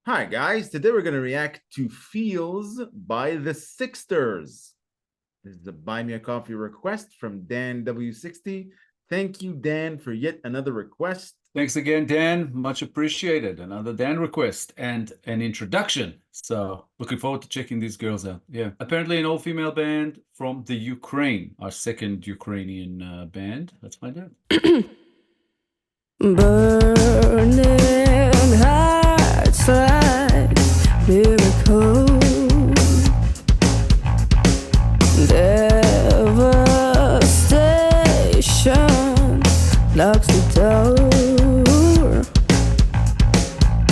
Hi guys, today we're going to react to Feels by the Sixters. This is a Buy Me a Coffee request from Dan W60. Thank you, Dan, for yet another request. Thanks again, Dan. Much appreciated. Another Dan request and an introduction. So looking forward to checking these girls out. Yeah. Apparently an all-female band from the Ukraine, our second Ukrainian band. Let's find out. Burning hearts like miracles, devastation locks the door.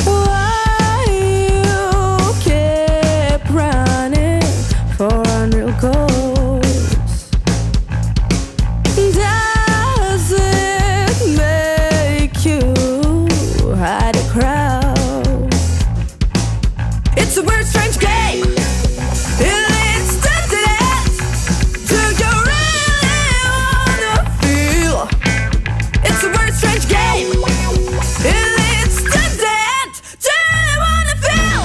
Why you keep running for unreal goals? Does it make you hide a crowd? It's a weird, strange game. It leads to death. Do you really wanna feel? It's a weird, strange game. It leads to death. Do you wanna feel?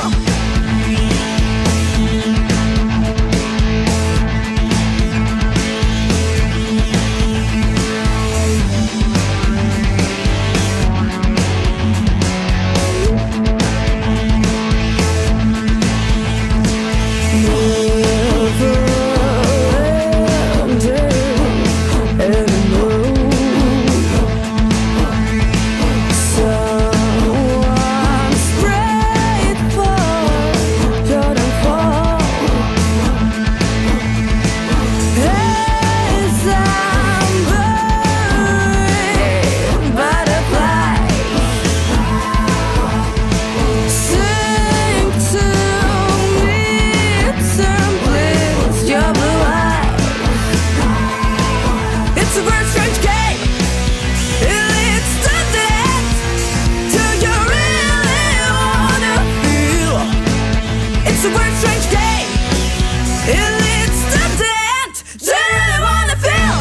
It's a weird, strange game. It leads to death. Do you really wanna feel?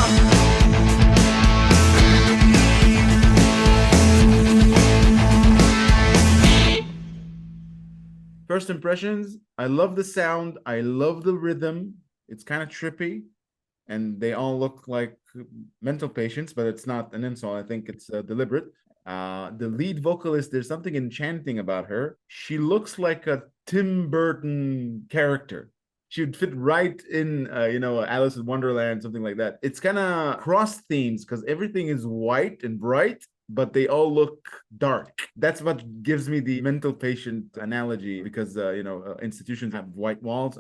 First impressions, I love the sound. I love the rhythm. It's kind of trippy. And they all look like mental patients, but it's not an insult. I think it's deliberate. The lead vocalist, there's something enchanting about her. She looks like a Tim Burton character. She would fit right in, Alice in Wonderland, something like that. It's kind of cross themes because everything is white and bright, but they all look dark. That's what gives me the mental patient analogy because, institutions have white walls.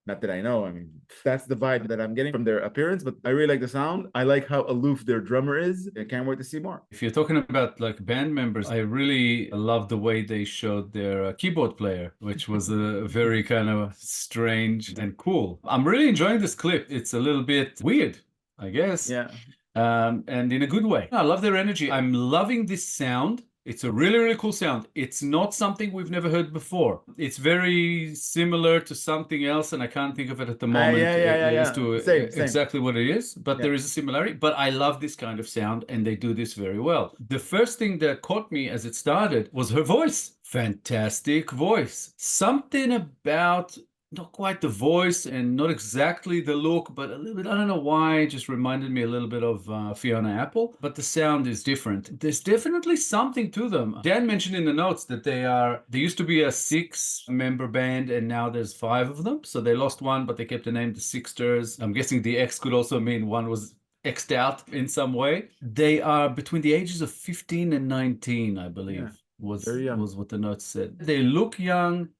Not that I know. I mean, that's the vibe that I'm getting from their appearance, but I really like the sound. I like how aloof their drummer is. I can't wait to see more. If you're talking about like band members, I really love the way they showed their keyboard player, which was a very kind of strange and cool. I'm really enjoying this clip. It's a little bit weird, I guess. Yeah. And in a good way. I love their energy. I'm loving this sound. It's a really, really cool sound. It's not something we've never heard before. It's very similar to something else, and I can't think of it at the moment as to Same. exactly what it is, but there is a similarity. But I love this kind of sound, and they do this very well. The first thing that caught me as it started was her voice. Fantastic voice. Something about not quite the voice and not exactly the look, but a little bit, I don't know why, it just reminded me a little bit of Fiona Apple, but the sound is different. There's definitely something to them. Dan mentioned in the notes that they used to be a 6-member band and now there's 5 of them. So they lost one, but they kept the name the Sixters. I'm guessing the X could also mean one was X'd out in some way. They are between the ages of 15 and 19, I believe, was what the notes said. They look young,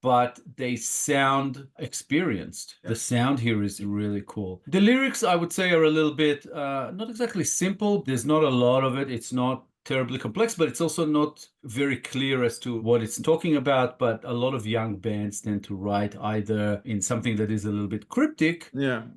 but they sound experienced. The sound here is really cool. The lyrics, I would say, are a little bit not exactly simple. There's not a lot of it. It's not terribly complex, but it's also not very clear as to what it's talking about. But a lot of young bands tend to write either in something that is a little bit cryptic,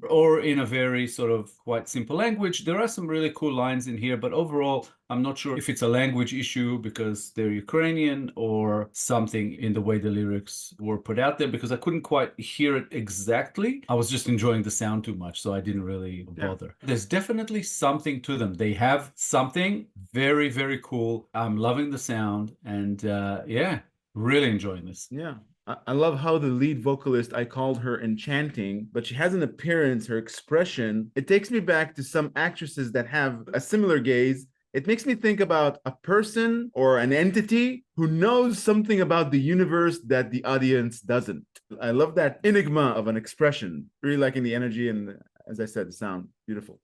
or in a very sort of quite simple language. There are some really cool lines in here, but overall, I'm not sure if it's a language issue because they're Ukrainian or something in the way the lyrics were put out there, because I couldn't quite hear it exactly. I was just enjoying the sound too much, so I didn't really bother. There's definitely something to them. They have something very, very cool. I'm loving the sound, and yeah, Really enjoying this. Yeah. I love how the lead vocalist, I called her enchanting, but she has an appearance, her expression. It takes me back to some actresses that have a similar gaze. It makes me think about a person or an entity who knows something about the universe that the audience doesn't. I love that enigma of an expression. Really liking the energy and, as I said, the sound. Beautiful.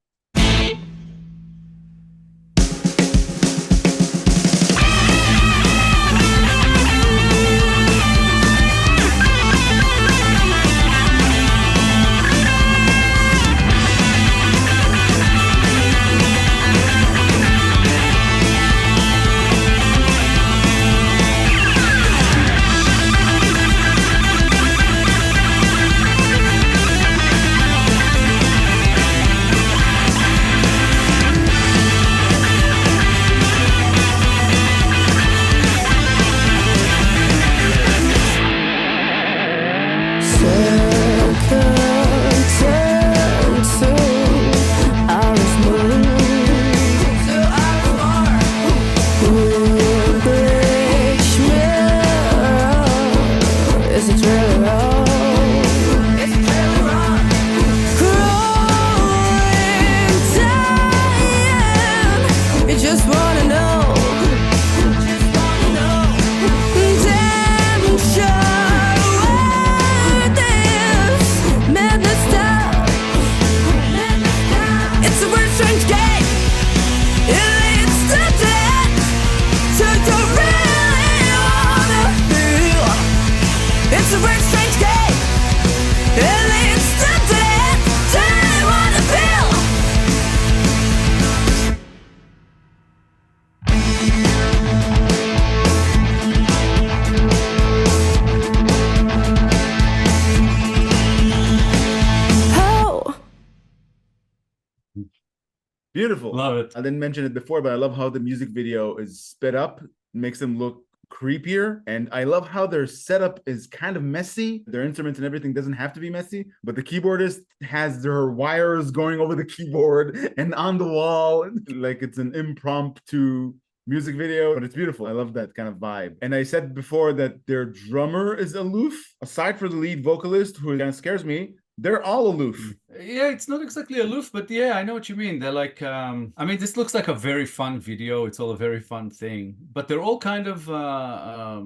Beautiful. Love it. I didn't mention it before, but I love how the music video is sped up, makes them look creepier. And I love how their setup is kind of messy. Their instruments and everything doesn't have to be messy, but the keyboardist has their wires going over the keyboard and on the wall. Like it's an impromptu music video, but it's beautiful. I love that kind of vibe. And I said before that their drummer is aloof. Aside for the lead vocalist, who kind of scares me, they're all aloof. Yeah, it's not exactly aloof, but yeah, I know what you mean. They're like, I mean, this looks like a very fun video. It's all a very fun thing, but they're all kind of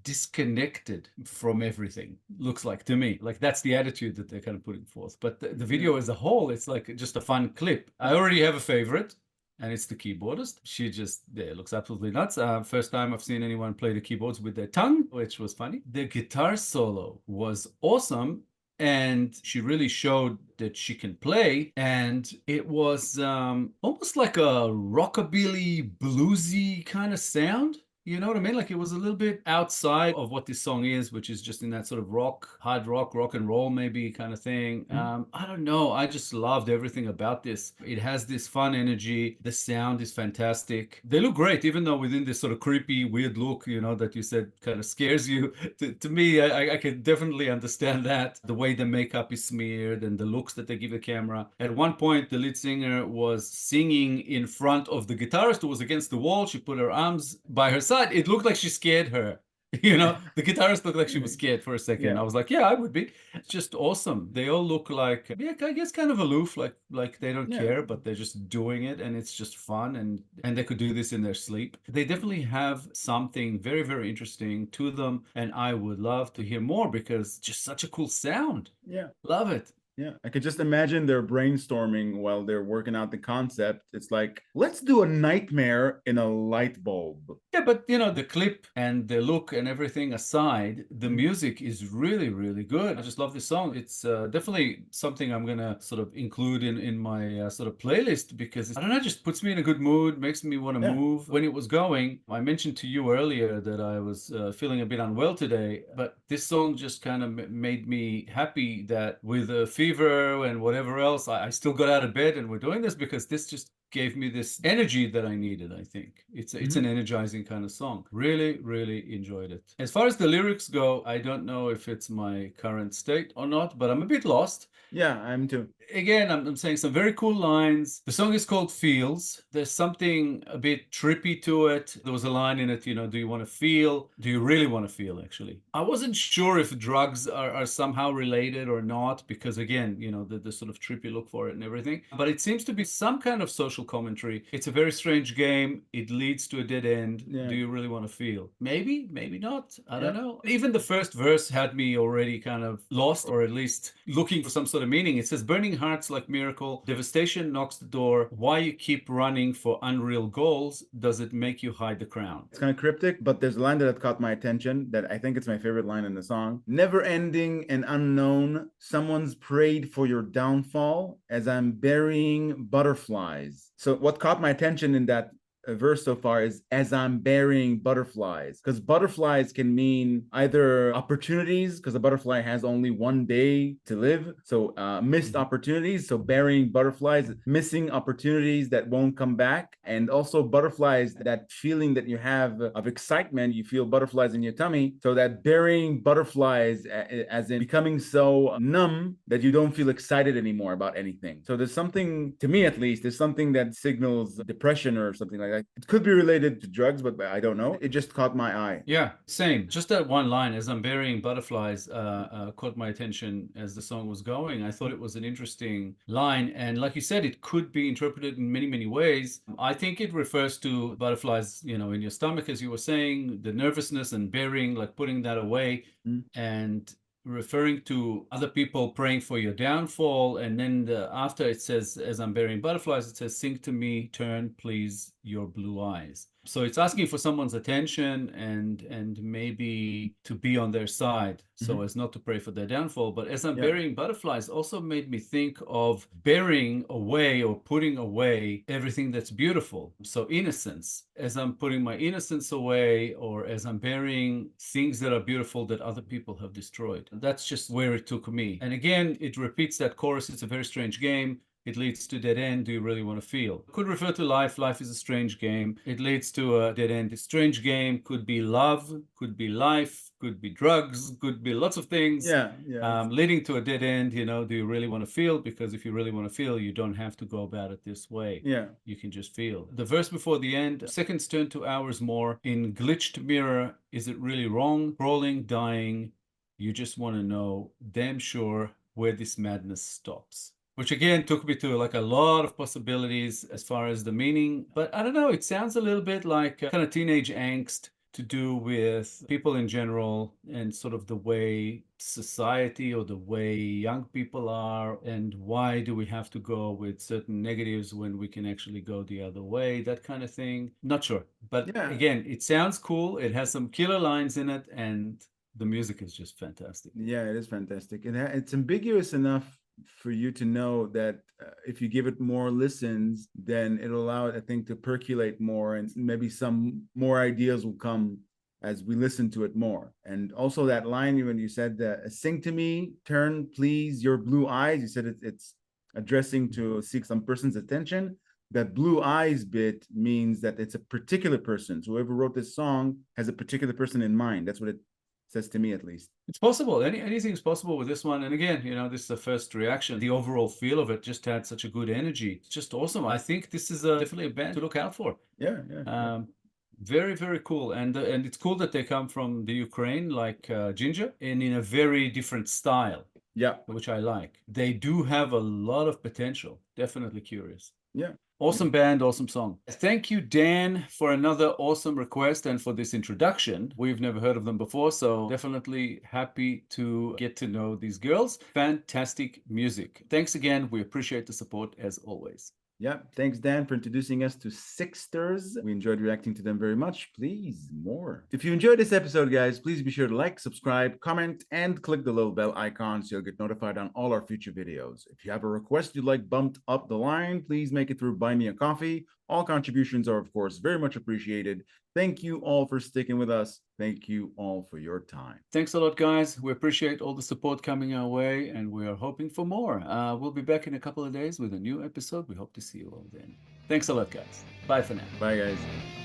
disconnected from everything, looks like to me. Like that's the attitude that they're kind of putting forth. But the video as a whole, it's like just a fun clip. I already have a favorite. And it's the keyboardist. She just looks absolutely nuts. First time I've seen anyone play the keyboards with their tongue, which was funny. The guitar solo was awesome. And she really showed that she can play. And it was almost like a rockabilly, bluesy kind of sound. You know what I mean? Like it was a little bit outside of what this song is, which is just in that sort of rock, hard rock, rock and roll maybe kind of thing. I don't know. I just loved everything about this. It has this fun energy. The sound is fantastic. They look great, even though within this sort of creepy, weird look, you know, that you said kind of scares you. To me, I can definitely understand that. The way the makeup is smeared and the looks that they give the camera. At one point, the lead singer was singing in front of the guitarist who was against the wall. She put her arms by her side. It looked like she scared her. You know, the guitarist looked like she was scared for a second. Yeah. I was like, yeah, I would be. It's just awesome. They all look like, yeah, I guess kind of aloof, like they don't care, but they're just doing it and it's just fun and they could do this in their sleep. They definitely have something very, very interesting to them. And I would love to hear more because just such a cool sound. Yeah. Love it. Yeah, I could just imagine they're brainstorming while they're working out the concept. It's like, let's do a nightmare in a light bulb. Yeah, but you know, the clip and the look and everything aside, the music is really, really good. I just love this song. It's definitely something I'm gonna sort of include in my sort of playlist because I don't know, it just puts me in a good mood, makes me want to move. When it was going, I mentioned to you earlier that I was feeling a bit unwell today, but this song just kind of made me happy that with a fever and whatever else, I still got out of bed and we're doing this because this just gave me this energy that I needed, I think. It's an energizing kind of song. Really, really enjoyed it. As far as the lyrics go, I don't know if it's my current state or not, but I'm a bit lost. Yeah, I'm too. Again, I'm saying some very cool lines. The song is called Feels. There's something a bit trippy to it. There was a line in it, do you want to feel? Do you really want to feel, actually? I wasn't sure if drugs are somehow related or not, because again, the sort of trippy look for it and everything. But it seems to be some kind of social commentary. It's a very strange game. It leads to a dead end. Yeah. Do you really want to feel? Maybe, maybe not. I don't know. Even the first verse had me already kind of lost, or at least looking for some sort of meaning. It says, burning hearts like miracle, devastation knocks the door. Why you keep running for unreal goals? Does it make you hide the crown? It's kind of cryptic, but there's a line that caught my attention that I think it's my favorite line in the song. Never ending and unknown, someone's prayed for your downfall as I'm burying butterflies. So what caught my attention in that verse so far is as I'm burying butterflies, because butterflies can mean either opportunities, because a butterfly has only one day to live, so missed opportunities. So burying butterflies, missing opportunities that won't come back, and also butterflies, that feeling that you have of excitement, you feel butterflies in your tummy. So that burying butterflies, as in becoming so numb that you don't feel excited anymore about anything. So there's something, to me at least, there's something that signals depression or something like that. It could be related to drugs, but I don't know. It just caught my eye. Yeah, same. Just that one line, as I'm burying butterflies, caught my attention as the song was going. I thought it was an interesting line. And like you said, it could be interpreted in many, many ways. I think it refers to butterflies, in your stomach, as you were saying, the nervousness, and burying, like putting that away. And referring to other people praying for your downfall. And then after it says, as I'm burying butterflies, it says, sing to me, turn, please, your blue eyes. So it's asking for someone's attention and maybe to be on their side, so as not to pray for their downfall. But as I'm burying butterflies also made me think of burying away or putting away everything that's beautiful. So innocence, as I'm putting my innocence away, or as I'm burying things that are beautiful that other people have destroyed. That's just where it took me. And again, it repeats that chorus. It's a very strange game. It leads to dead end. Do you really want to feel? Could refer to life. Life is a strange game. It leads to a dead end. A strange game could be love, could be life, could be drugs, could be lots of things. Leading to a dead end. Do you really want to feel? Because if you really want to feel, you don't have to go about it this way. You can just feel. The verse before the end, seconds turn to hours more. In glitched mirror, is it really wrong? Crawling, dying. You just want to know, damn sure, where this madness stops. Which again took me to like a lot of possibilities as far as the meaning. But I don't know, it sounds a little bit like kind of teenage angst to do with people in general, and sort of the way society or the way young people are, and why do we have to go with certain negatives when we can actually go the other way, that kind of thing. Not sure. But again, it sounds cool. It has some killer lines in it, and the music is just fantastic. Yeah, it is fantastic. And it's ambiguous enough for you to know that if you give it more listens, then it'll allow it, I think, to percolate more, and maybe some more ideas will come as we listen to it more. And also that line when you said, sing to me, turn, please, your blue eyes, you said it's addressing to seek some person's attention. That blue eyes bit means that it's a particular person. So whoever wrote this song has a particular person in mind. That's what it says to me, at least. It's possible. Anything's possible with this one. And again, this is the first reaction. The overall feel of it just had such a good energy. It's just awesome. I think this is definitely a band to look out for. Very, very cool. And it's cool that they come from the Ukraine, like Ginger, and in a very different style. Which I like. They do have a lot of potential. Definitely curious. Awesome band, awesome song. Thank you, Dan, for another awesome request and for this introduction. We've never heard of them before, so definitely happy to get to know these girls. Fantastic music. Thanks again. We appreciate the support as always. Thanks, Dan, for introducing us to Sixters. We enjoyed reacting to them very much. Please, more. If you enjoyed this episode, guys, please be sure to like, subscribe, comment, and click the little bell icon so you'll get notified on all our future videos. If you have a request you'd like bumped up the line, please make it through Buy Me a Coffee. All contributions are, of course, very much appreciated. Thank you all for sticking with us. Thank you all for your time. Thanks a lot, guys. We appreciate all the support coming our way, and we are hoping for more. We'll be back in a couple of days with a new episode. We hope to see you all then. Thanks a lot, guys. Bye for now. Bye, guys.